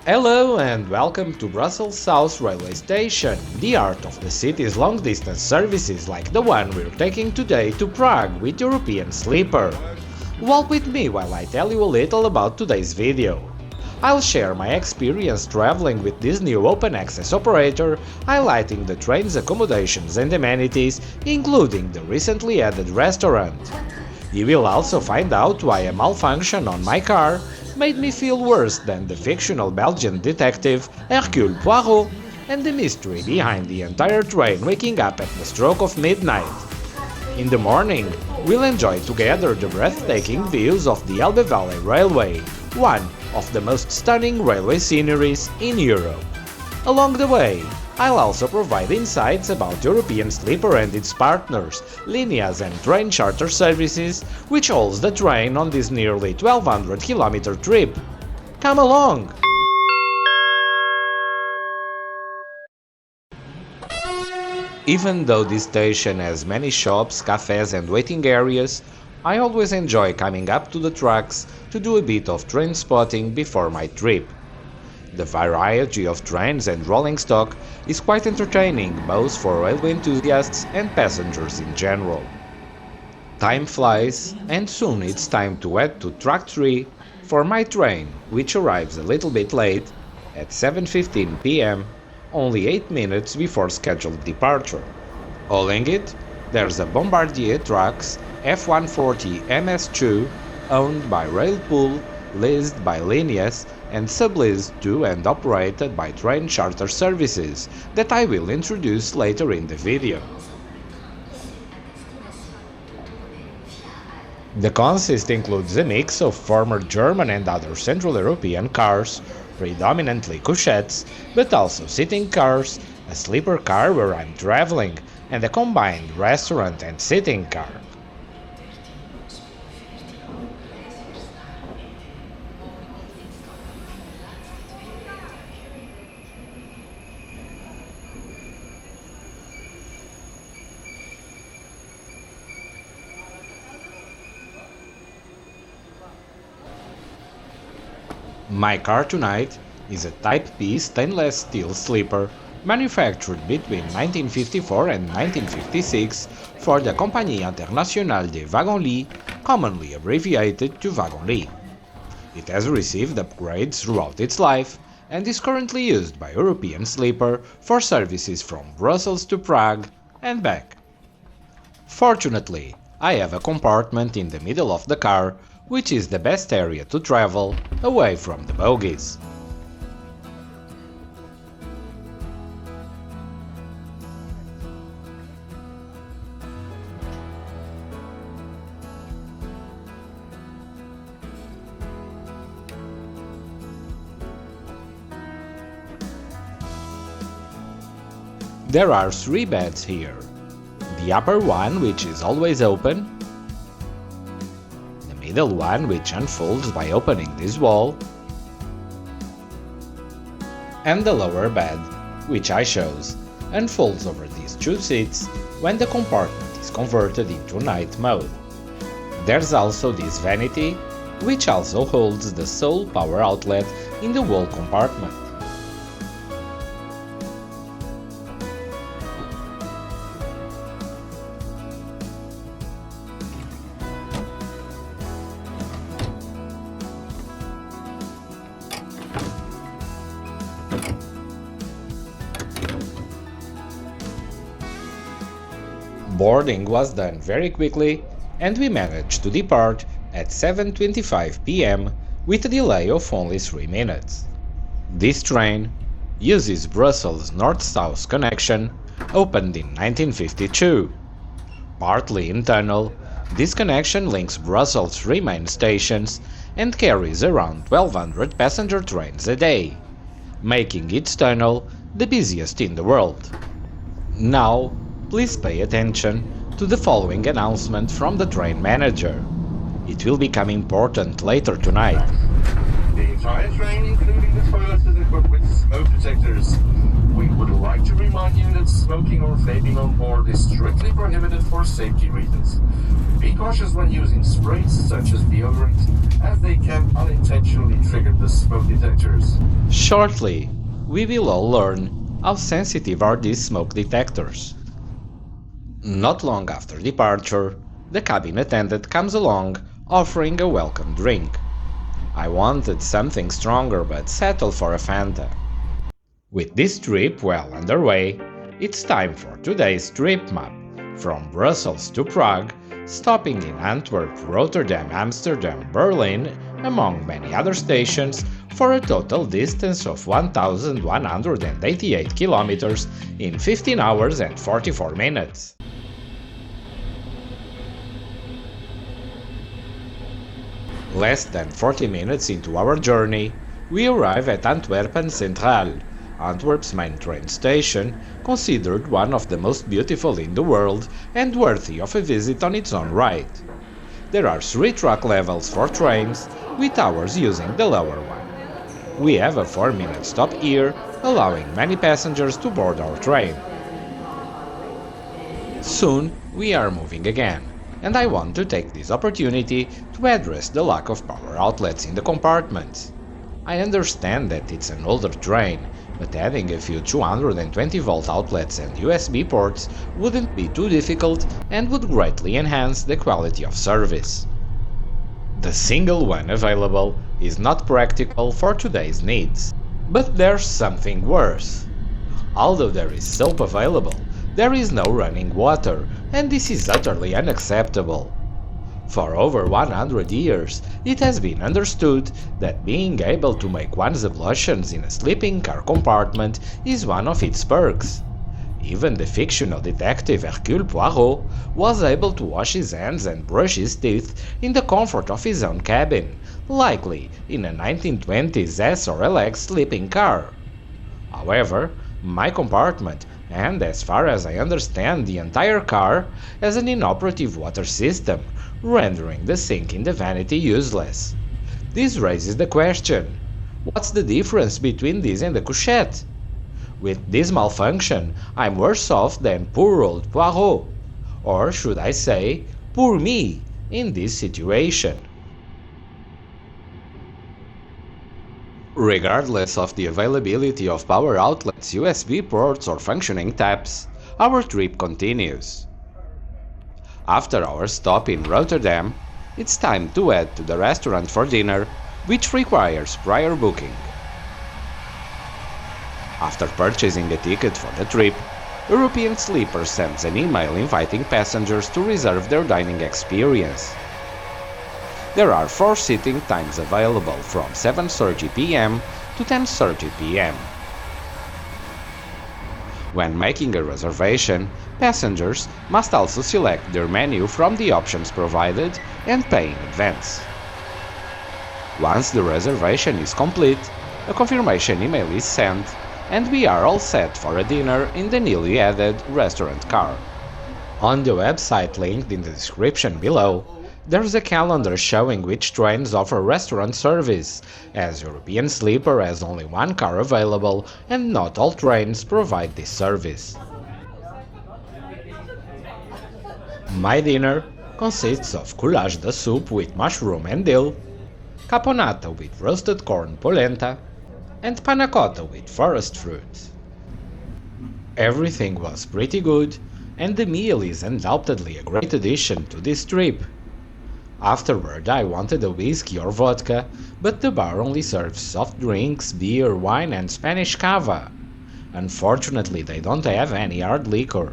Hello and welcome to Brussels South Railway Station, the heart of the city's long-distance services like the one we're taking today to Prague with European Sleeper. Walk with me while I tell you a little about today's video. I'll share my experience traveling with this new open-access operator, highlighting the train's accommodations and amenities, including the recently added restaurant. You will also find out why a malfunction on my car made me feel worse than the fictional Belgian detective Hercule Poirot and the mystery behind the entire train waking up at the stroke of midnight. In the morning, we'll enjoy together the breathtaking views of the Elbe Valley Railway, one of the most stunning railway sceneries in Europe. Along the way, I'll also provide insights about European Sleeper and its partners, Lineas and train charter services, which holds the train on this nearly 1200 km trip. Come along! Even though this station has many shops, cafes and waiting areas, I always enjoy coming up to the tracks to do a bit of train spotting before my trip. The variety of trains and rolling stock is quite entertaining both for railway enthusiasts and passengers in general. Time flies, and soon it's time to head to track 3 for my train, which arrives a little bit late at 7:15 p.m., only 8 minutes before scheduled departure. Hauling it, there's a Bombardier Traxx F140 MS2 owned by Railpool, leased by Lineas and subleased to and operated by train charter services that I will introduce later in the video. The consist includes a mix of former German and other Central European cars, predominantly Couchettes, but also sitting cars, a sleeper car where I'm traveling, and a combined restaurant and sitting car. My car tonight is a Type P stainless steel sleeper manufactured between 1954 and 1956 for the Compagnie Internationale des Wagons-Lits, commonly abbreviated to Wagon-Lit. It has received upgrades throughout its life and is currently used by European Sleeper for services from Brussels to Prague and back. Fortunately, I have a compartment in the middle of the car, which is the best area to travel away from the bogies. There are 3 beds here. The upper one, which is always open, middle one, which unfolds by opening this wall, and the lower bed, which I chose, unfolds over these 2 seats when the compartment is converted into night mode. There's also this vanity, which also holds the sole power outlet in the whole compartment. Boarding was done very quickly, and we managed to depart at 7:25 p.m. with a delay of only 3 minutes. This train uses Brussels north-south connection, opened in 1952. Partly in tunnel, this connection links Brussels' 3 main stations and carries around 1200 passenger trains a day, making its tunnel the busiest in the world. Now, please pay attention to the following announcement from the train manager. It will become important later tonight. The entire train, including the toilets, is equipped with smoke detectors. We would like to remind you that smoke smoking or vaping on board is strictly prohibited for safety reasons. Be cautious when using sprays such as deodorant, as they can unintentionally trigger the smoke detectors. Shortly, we will all learn how sensitive are these smoke detectors. Not long after departure, the cabin attendant comes along offering a welcome drink. I wanted something stronger but settled for a Fanta. With this trip well underway, it's time for today's trip map, from Brussels to Prague, stopping in Antwerp, Rotterdam, Amsterdam, Berlin, among many other stations, for a total distance of 1,188 kilometers in 15 hours and 44 minutes. Less than 40 minutes into our journey, we arrive at Antwerpen Centraal, Antwerp's main train station, considered one of the most beautiful in the world and worthy of a visit on its own right. There are 3 track levels for trains, with ours using the lower one. We have a 4-minute stop here, allowing many passengers to board our train. Soon we are moving again, and I want to take this opportunity to address the lack of power outlets in the compartments. I understand that it's an older train, but adding a few 220-volt outlets and USB ports wouldn't be too difficult and would greatly enhance the quality of service. The single one available is not practical for today's needs. But there's something worse. Although there is soap available, there is no running water, and this is utterly unacceptable. For over 100 years, it has been understood that being able to make one's ablutions in a sleeping car compartment is one of its perks. Even the fictional detective Hercule Poirot was able to wash his hands and brush his teeth in the comfort of his own cabin, likely in a 1920s S or LX sleeping car. However, my compartment, and as far as I understand the entire car, has an inoperative water system, rendering the sink in the vanity useless. This raises the question, what's the difference between this and the Couchette? With this malfunction, I'm worse off than poor old Poirot, or should I say, poor me, in this situation. Regardless of the availability of power outlets, USB ports or functioning taps, our trip continues. After our stop in Rotterdam, it's time to head to the restaurant for dinner, which requires prior booking. After purchasing a ticket for the trip, European Sleeper sends an email inviting passengers to reserve their dining experience. There are 4 sitting times available from 7:30 p.m. to 10:30 p.m. When making a reservation, passengers must also select their menu from the options provided and pay in advance. Once the reservation is complete, a confirmation email is sent, and we are all set for a dinner in the newly added restaurant car. On the website linked in the description below, there's a calendar showing which trains offer restaurant service, as European Sleeper has only 1 car available and not all trains provide this service. My dinner consists of goulash de soup with mushroom and dill, caponata with roasted corn polenta, and panna cotta with forest fruit. Everything was pretty good, and the meal is undoubtedly a great addition to this trip. Afterward, I wanted a whiskey or vodka, but the bar only serves soft drinks, beer, wine, and Spanish cava. Unfortunately, they don't have any hard liquor.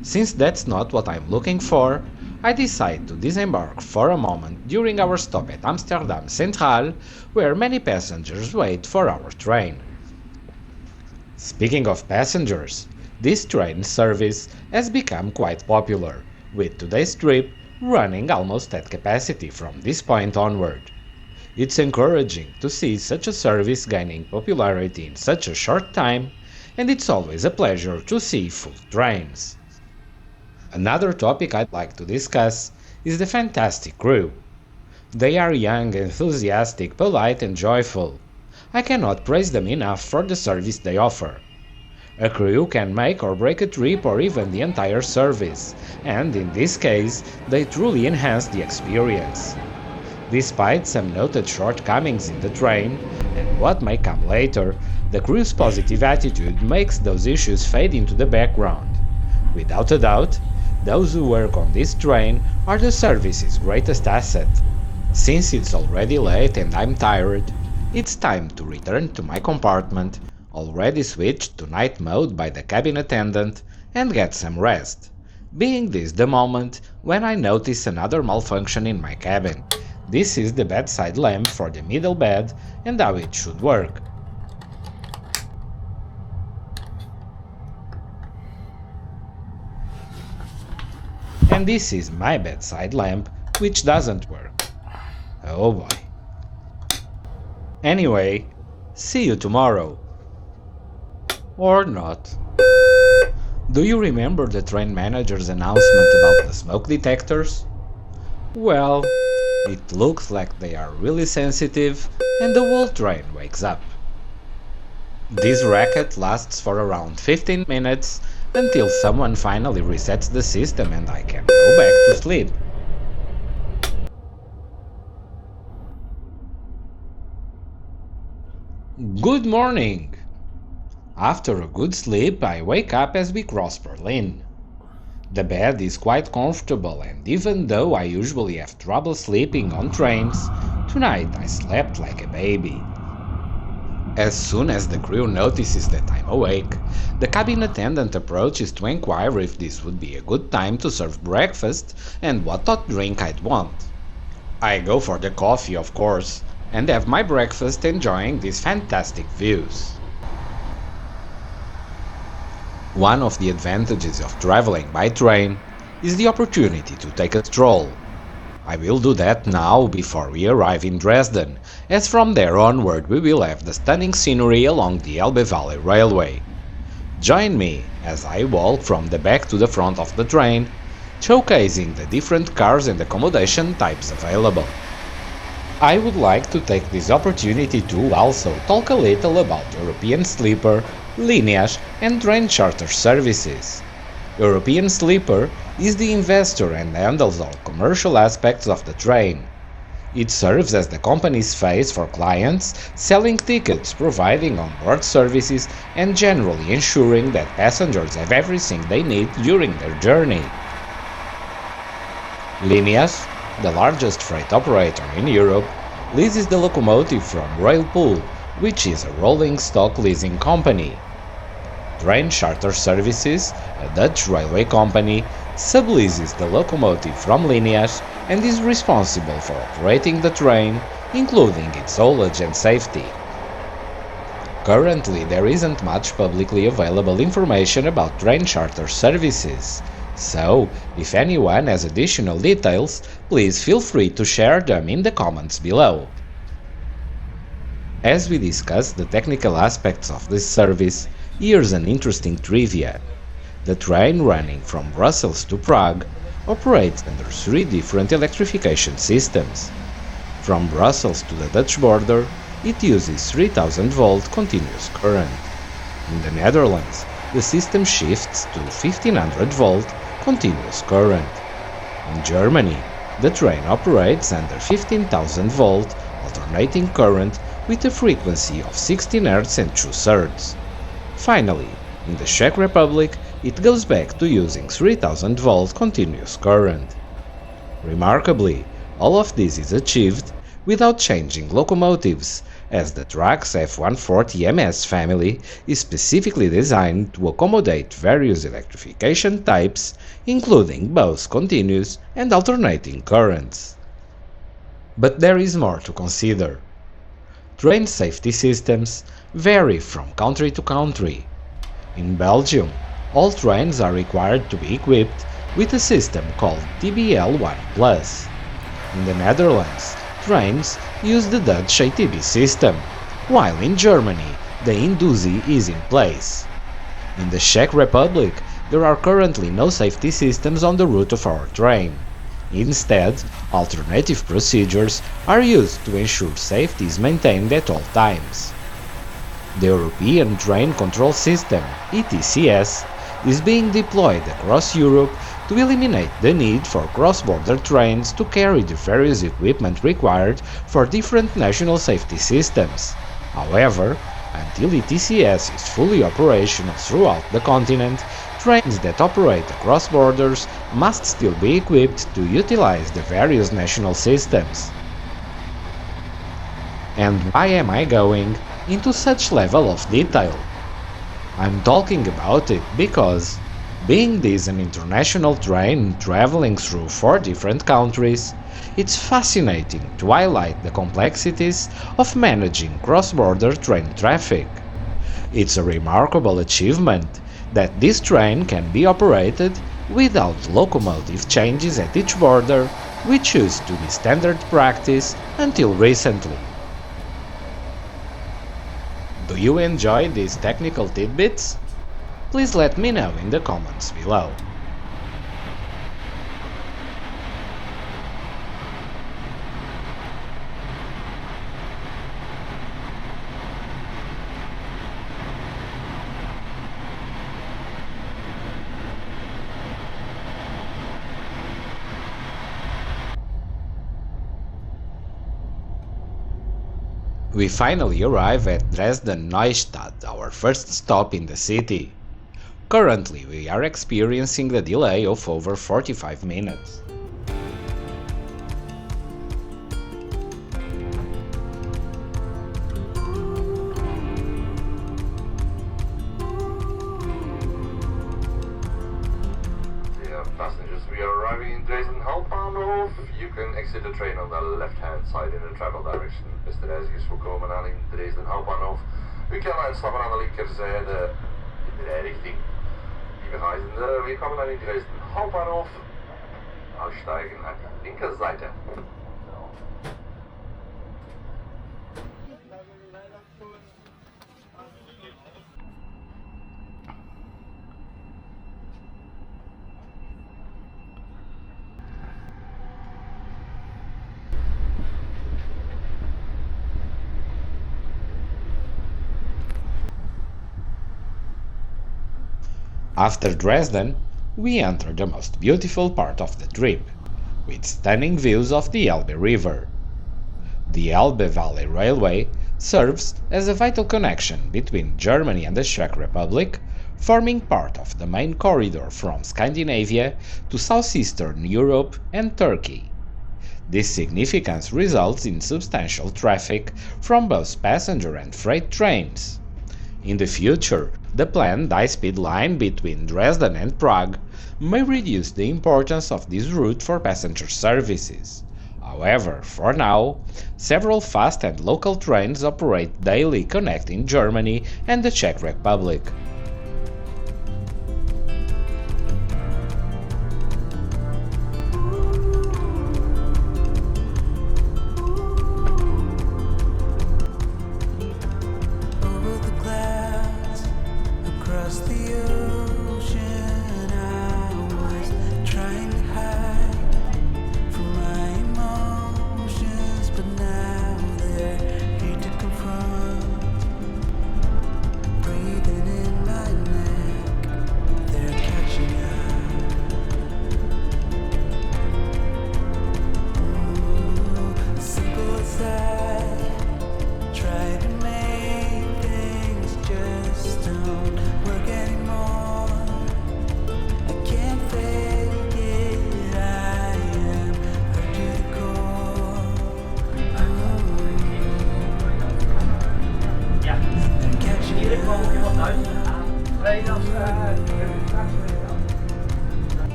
Since that's not what I'm looking for, I decide to disembark for a moment during our stop at Amsterdam Centraal, where many passengers wait for our train. Speaking of passengers, this train service has become quite popular, with today's trip running almost at capacity from this point onward. It's encouraging to see such a service gaining popularity in such a short time, and it's always a pleasure to see full trains. Another topic I'd like to discuss is the fantastic crew. They are young, enthusiastic, polite and joyful. I cannot praise them enough for the service they offer. A crew can make or break a trip or even the entire service, and in this case, they truly enhance the experience. Despite some noted shortcomings in the train, and what may come later, the crew's positive attitude makes those issues fade into the background. Without a doubt, those who work on this train are the service's greatest asset. Since it's already late and I'm tired, it's time to return to my compartment, already switched to night mode by the cabin attendant, and get some rest, being this the moment when I notice another malfunction in my cabin. This is the bedside lamp for the middle bed and how it should work. And this is my bedside lamp, which doesn't work. Oh boy. Anyway, see you tomorrow. Or not. Do you remember the train manager's announcement about the smoke detectors? Well, it looks like they are really sensitive and the whole train wakes up. This racket lasts for around 15 minutes until someone finally resets the system and I can go back to sleep. Good morning! After a good sleep, I wake up as we cross Berlin. The bed is quite comfortable, and even though I usually have trouble sleeping on trains, tonight I slept like a baby. As soon as the crew notices that I'm awake, the cabin attendant approaches to inquire if this would be a good time to serve breakfast and what hot drink I'd want. I go for the coffee, of course, and have my breakfast enjoying these fantastic views. One of the advantages of traveling by train is the opportunity to take a stroll. I will do that now before we arrive in Dresden, as from there onward we will have the stunning scenery along the Elbe Valley Railway. Join me as I walk from the back to the front of the train, showcasing the different cars and accommodation types available. I would like to take this opportunity to also talk a little about European Sleeper, Lineas and train charter services. European Sleeper is the investor and handles all commercial aspects of the train. It serves as the company's face for clients, selling tickets, providing on-board services, and generally ensuring that passengers have everything they need during their journey. Lineas, the largest freight operator in Europe, leases the locomotive from Railpool, which is a rolling stock leasing company. Train Charter Services, a Dutch railway company, subleases the locomotive from Lineas and is responsible for operating the train, including its haulage and safety. Currently, there isn't much publicly available information about train charter services, so if anyone has additional details, please feel free to share them in the comments below. As we discuss the technical aspects of this service, here's an interesting trivia. The train running from Brussels to Prague operates under 3 different electrification systems. From Brussels to the Dutch border, it uses 3000-volt continuous current. In the Netherlands, the system shifts to 1500-volt continuous current. In Germany, the train operates under 15,000-volt alternating current with a frequency of 16 Hz and 2/3. Finally, in the Czech Republic, it goes back to using 3000-volt continuous current. Remarkably, all of this is achieved without changing locomotives, as the Traxx F140 MS family is specifically designed to accommodate various electrification types, including both continuous and alternating currents. But there is more to consider. Train safety systems vary from country to country. In Belgium, all trains are required to be equipped with a system called TBL1+. In the Netherlands, trains use the Dutch ATB system, while in Germany the Induzi is in place. In the Czech Republic, there are currently no safety systems on the route of our train. Instead, alternative procedures are used to ensure safety is maintained at all times. The European Train Control System (ETCS) is being deployed across Europe to eliminate the need for cross-border trains to carry the various equipment required for different national safety systems. However, until ETCS is fully operational throughout the continent, trains that operate across borders must still be equipped to utilize the various national systems. And why am I going into such level of detail? I'm talking about it because, being this an international train traveling through 4 different countries, it's fascinating to highlight the complexities of managing cross-border train traffic. It's a remarkable achievement that this train can be operated without locomotive changes at each border, which used to be standard practice until recently. Do you enjoy these technical tidbits? Please let me know in the comments below. We finally arrive at Dresden Neustadt, our first stop in the city. Currently, we are experiencing a delay of over 45 minutes. Dear passengers, we are arriving in Dresden Hbf. You can exit the train on the left-hand side in the travel direction. Beste reizigers, voorkomen aan in Dresden Hbf. U kan uitstappen aan de linkerzijde in de rijrichting. Liebe Reisende, wir kommen an in Dresden Hauptbahnhof. Aussteigen an die linke Seite. After Dresden, we enter the most beautiful part of the trip, with stunning views of the Elbe River. The Elbe Valley Railway serves as a vital connection between Germany and the Czech Republic, forming part of the main corridor from Scandinavia to southeastern Europe and Turkey. This significance results in substantial traffic from both passenger and freight trains. In the future, the planned high-speed line between Dresden and Prague may reduce the importance of this route for passenger services. However, for now, several fast and local trains operate daily connecting Germany and the Czech Republic.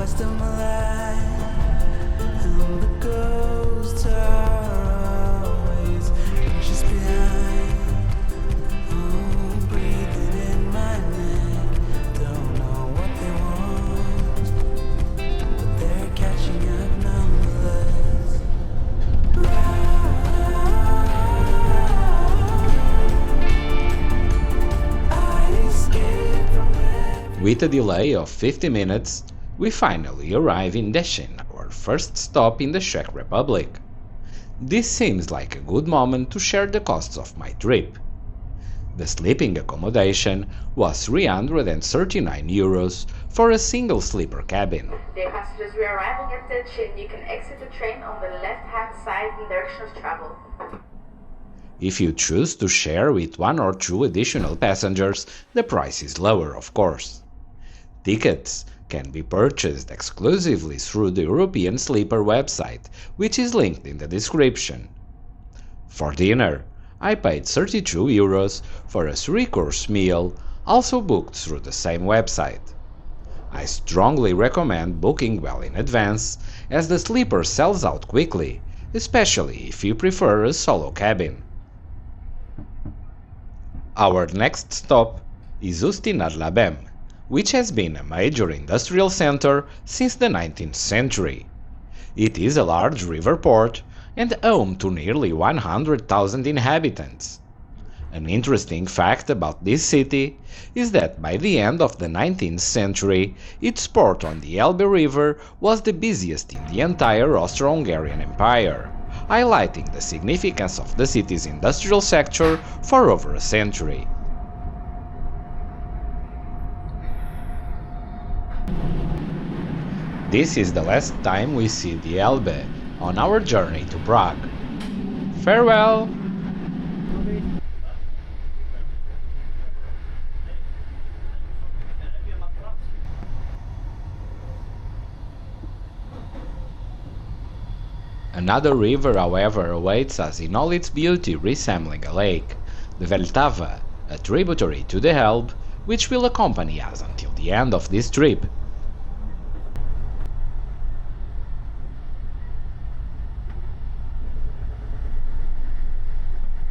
rest of my life, and the ghosts are always just behind. Oh, breathing in my neck, don't know what they want, but they're catching up nonetheless. I escaped from every. With a delay of 50 minutes, we finally arrive in Decin, our first stop in the Czech Republic. This seems like a good moment to share the costs of my trip. The sleeping accommodation was €339 for a single sleeper cabin. Dear passengers, we are arriving at Decin. You can exit the train on the left-hand side in the direction of travel. If you choose to share with one or two additional passengers, the price is lower, of course. Tickets can be purchased exclusively through the European Sleeper website, which is linked in the description. For dinner, I paid €32 for a 3-course meal, also booked through the same website. I strongly recommend booking well in advance, as the sleeper sells out quickly, especially if you prefer a solo cabin. Our next stop is Ústí nad Labem, which has been a major industrial center since the 19th century. It is a large river port and home to nearly 100,000 inhabitants. An interesting fact about this city is that by the end of the 19th century, its port on the Elbe River was the busiest in the entire Austro-Hungarian Empire, highlighting the significance of the city's industrial sector for over a century. This is the last time we see the Elbe on our journey to Prague. Farewell! Another river, however, awaits us in all its beauty, resembling a lake, the Vltava, a tributary to the Elbe, which will accompany us until the end of this trip.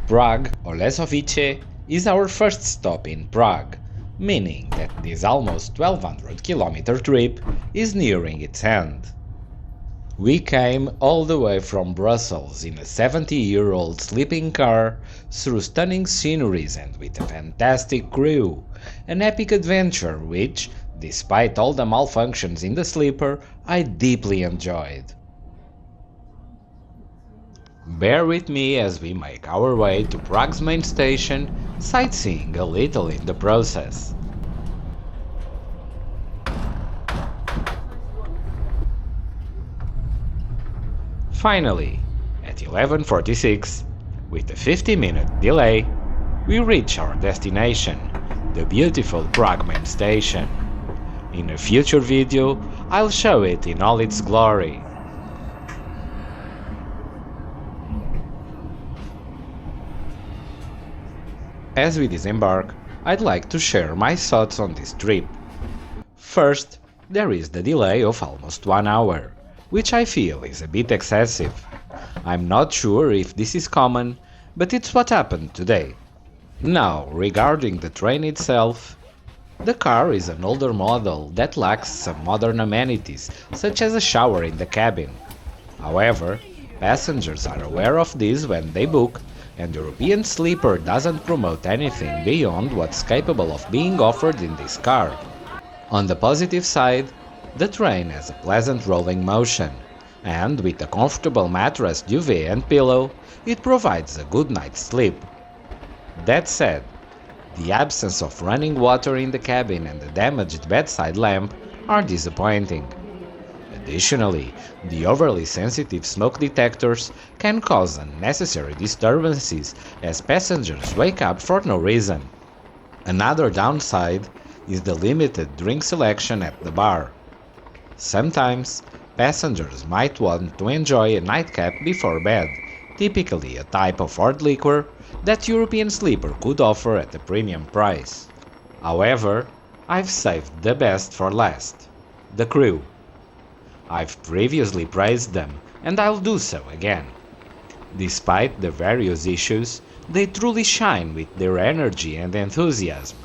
Praha-Holesovice is our first stop in Prague, meaning that this almost 1200 km trip is nearing its end. We came all the way from Brussels in a 70-year-old sleeping car, through stunning sceneries and with a fantastic crew, an epic adventure which, despite all the malfunctions in the sleeper, I deeply enjoyed. Bear with me as we make our way to Prague's main station, sightseeing a little in the process. Finally, at 11:46, with a 50-minute delay, we reach our destination, the beautiful Prague main station. In a future video, I'll show it in all its glory. As we disembark, I'd like to share my thoughts on this trip. First, there is the delay of almost 1 hour, which I feel is a bit excessive. I'm not sure if this is common, but it's what happened today. Now, regarding the train itself, the car is an older model that lacks some modern amenities, such as a shower in the cabin. However, passengers are aware of this when they book, and European Sleeper doesn't promote anything beyond what's capable of being offered in this car. On the positive side, the train has a pleasant rolling motion, and with a comfortable mattress, duvet and pillow, it provides a good night's sleep. That said, the absence of running water in the cabin and the damaged bedside lamp are disappointing. Additionally, the overly sensitive smoke detectors can cause unnecessary disturbances as passengers wake up for no reason. Another downside is the limited drink selection at the bar. Sometimes, passengers might want to enjoy a nightcap before bed, typically a type of hard liquor that European Sleeper could offer at a premium price. However, I've saved the best for last: the crew. I've previously praised them, and I'll do so again. Despite the various issues, they truly shine with their energy and enthusiasm.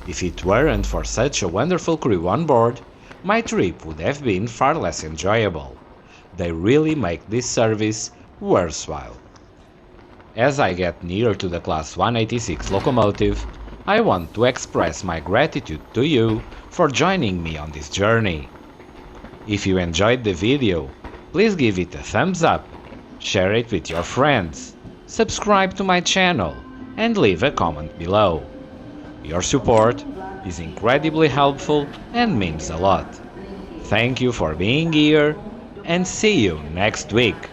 If it weren't for such a wonderful crew on board, my trip would have been far less enjoyable. They really make this service worthwhile. As I get nearer to the Class 186 locomotive, I want to express my gratitude to you for joining me on this journey. If you enjoyed the video, please give it a thumbs up, share it with your friends, subscribe to my channel, and leave a comment below. Your support is incredibly helpful and means a lot. Thank you for being here, and see you next week.